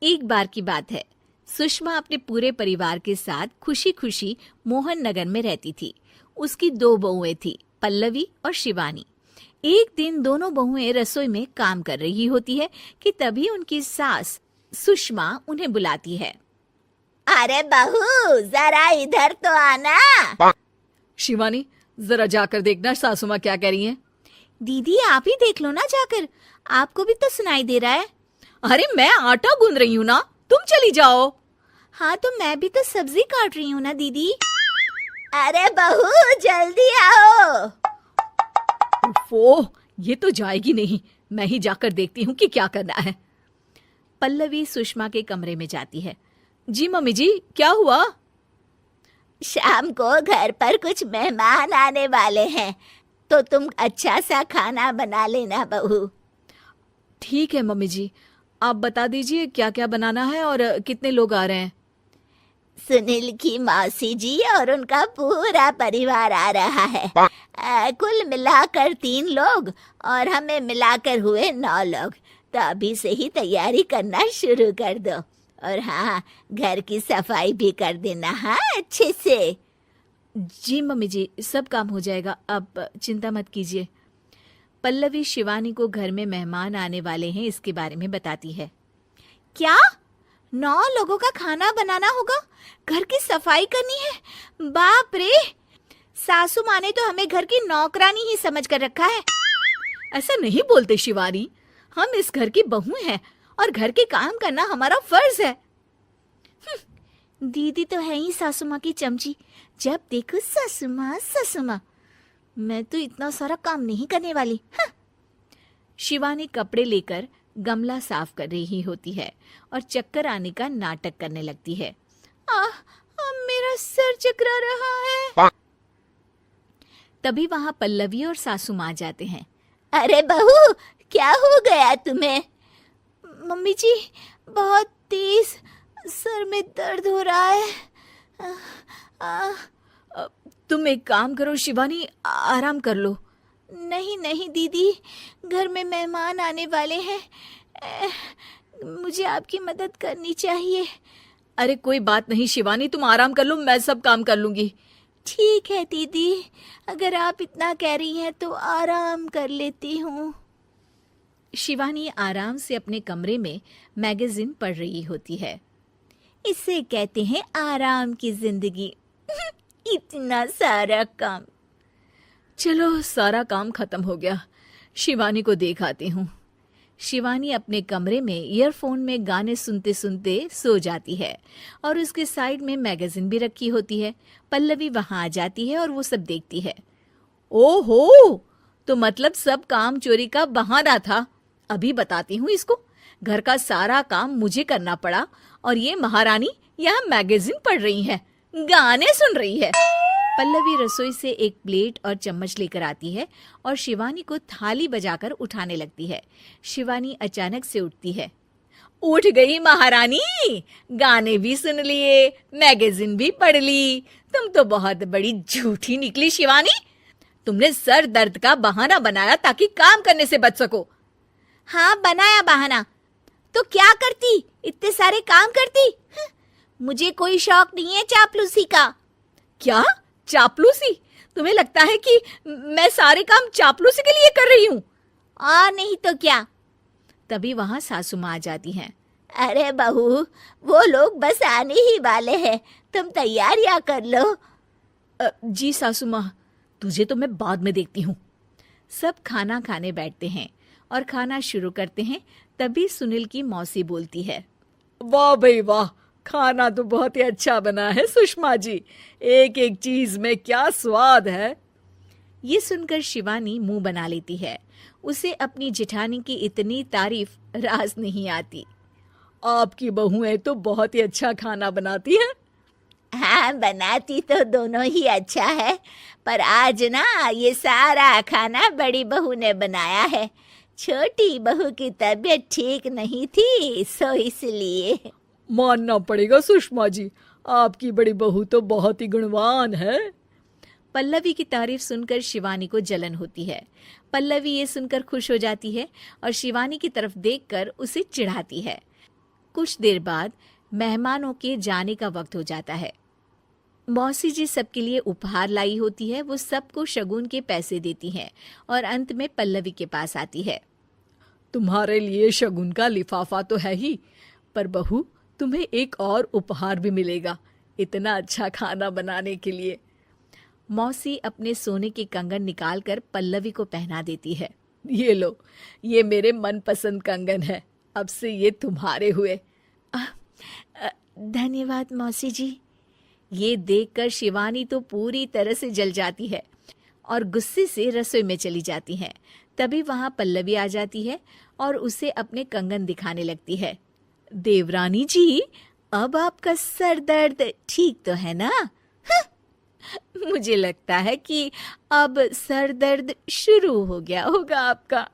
एक बार की बात है, सुषमा अपने पूरे परिवार के साथ खुशी खुशी मोहन नगर में रहती थी। उसकी 2 बहुएं थी, पल्लवी और शिवानी। एक दिन दोनों बहुएं रसोई में काम कर रही होती है कि तभी उनकी सास सुषमा उन्हें बुलाती है। अरे बहू, जरा इधर तो आना। शिवानी, जरा जाकर देखना सासू माँ क्या कह रही हैं। दीदी आप ही देख लो ना जाकर, आपको भी तो सुनाई दे रहा है। अरे मैं आटा गूंद रही हूँ ना, तुम चली जाओ। हाँ तो मैं भी तो सब्जी काट रही हूँ ना दीदी। अरे बहू, जल्दी आओ। ओह, ये तो जाएगी नहीं। मैं ही जाकर देखती हूँ कि क्या करना है। पल्लवी सुषमा के कमरे में जाती है। जी मम्मी जी, क्या हुआ? शाम को घर पर कुछ मेहमान आने वाले हैं, तो तुम अच्छा सा खाना बना लेना बहू। ठीक है मम्मी जी, आप बता दीजिए क्या क्या बनाना है और कितने लोग आ रहे हैं। सुनील की मौसी जी और उनका पूरा परिवार आ रहा है। कुल मिलाकर 3 लोग और हमें मिलाकर हुए 9 लोग। तो अभी से ही तैयारी करना शुरू कर दो। और हाँ, घर की सफाई भी कर देना, हाँ, अच्छे से। जी मम्मी जी, सब काम हो जाएगा, आप चिंता मत कीजिए। पल्लवी शिवानी को घर में मेहमान आने वाले हैं इसके बारे में बताती है। क्या 9 लोगों का खाना बनाना होगा, घर की सफाई करनी है? बाप रे, सासू माँ ने तो हमें घर की नौकरानी ही समझ कर रखा है। ऐसा नहीं बोलते शिवानी, हम इस घर की बहू हैं और घर के काम करना हमारा फर्ज है। दीदी तो है ही सासू माँ की चमची, जब देखो सासू माँ सासू माँ। मैं तो इतना सारा काम नहीं करने वाली। शिवानी कपड़े लेकर गमला साफ कर रही होती है और चक्कर आने का नाटक करने लगती है। मेरा सर चकरा रहा है। तभी वहां पल्लवी और सासू माँ जाते हैं। अरे बहू, क्या हो गया तुम्हें? मम्मी जी, बहुत तेज सर में दर्द हो रहा है। तुम एक काम करो शिवानी, आराम कर लो। नहीं नहीं दीदी, घर में मेहमान आने वाले हैं, मुझे आपकी मदद करनी चाहिए। अरे कोई बात नहीं शिवानी, तुम आराम कर लो, मैं सब काम कर लूंगी। ठीक है दीदी, अगर आप इतना कह रही हैं तो आराम कर लेती हूँ। शिवानी आराम से अपने कमरे में मैगजीन पढ़ रही होती है। इसे कहते हैं आराम की जिंदगी। इतना सारा काम। चलो, सारा काम खत्म हो गया, शिवानी को देख आती हूँ। शिवानी अपने कमरे में ईयरफोन में गाने सुनते सुनते सो जाती है और उसके साइड में मैगजीन भी रखी होती है। पल्लवी वहां आ जाती है और वो सब देखती है। ओहो, तो मतलब सब काम चोरी का बहाना था। अभी बताती हूँ इसको। घर का सारा काम मुझे करना पड़ा और ये महारानी यहाँ मैगजीन पढ़ रही है, गाने सुन रही है। पल्लवी रसोई से एक प्लेट और चम्मच लेकर आती है और शिवानी को थाली बजाकर उठाने लगती है। शिवानी अचानक से उठती है। उठ गई महारानी, गाने भी सुन लिए, मैगजीन भी पढ़ ली। तुम तो बहुत बड़ी झूठी निकली शिवानी। तुमने सर दर्द का बहाना बनाया ताकि काम करने से बच सको। हाँ, बनाया बहाना, तो क्या करती, इतने सारे काम करती। मुझे कोई शौक नहीं है चापलूसी का। क्या चापलूसी? तुम्हें लगता है कि मैं सारे काम चापलूसी के लिए कर रही हूँ? और नहीं तो क्या। तभी वहां सासू माँ आ जाती हैं। अरे बहू, वो लोग बस आने ही वाले हैं, तुम तैयारियां कर लो। जी सासू माँ, तुझे तो मैं बाद में देखती हूँ। सब खाना खाने बैठते हैं और खाना शुरू करते हैं। तभी सुनील की मौसी बोलती है। वाह भाई वाह, खाना तो बहुत ही अच्छा बना है सुषमा जी, एक एक चीज में क्या स्वाद है। ये सुनकर शिवानी मुंह बना लेती है। उसे अपनी जेठानी की इतनी तारीफ रास नहीं आती। आपकी बहुएं तो बहुत ही अच्छा खाना बनाती हैं। हाँ, बनाती तो दोनों ही अच्छा है, पर आज ना ये सारा खाना बड़ी बहू ने बनाया है। छोटी बहू की तबीयत ठीक नहीं थी, सो इसलिए। मानना पड़ेगा सुषमा जी, आपकी बड़ी बहू तो बहुत ही गुणवान है। पल्लवी की तारीफ सुनकर शिवानी को जलन होती है। पल्लवी ये सुनकर खुश हो जाती है और शिवानी की तरफ देखकर उसे चिढ़ाती है। कुछ देर बाद मेहमानों के जाने का वक्त हो जाता है। मौसी जी सबके लिए उपहार लाई होती है। वो सबको शगुन के पैसे देती हैं और अंत में पल्लवी के पास आती है। तुम्हारे लिए शगुन का लिफाफा तो है ही, पर बहू तुम्हें एक और उपहार भी मिलेगा इतना अच्छा खाना बनाने के लिए। मौसी अपने सोने के कंगन निकालकर पल्लवी को पहना देती है। ये लो, ये मेरे मनपसंद कंगन है, अब से ये तुम्हारे हुए। धन्यवाद मौसी जी। ये देखकर शिवानी तो पूरी तरह से जल जाती है और गुस्से से रसोई में चली जाती है। तभी वहां पल्लवी आ जाती है और उसे अपने कंगन दिखाने लगती है। देवरानी जी, अब आपका सर दर्द ठीक तो है ना? मुझे लगता है कि अब सर दर्द शुरू हो गया होगा आपका।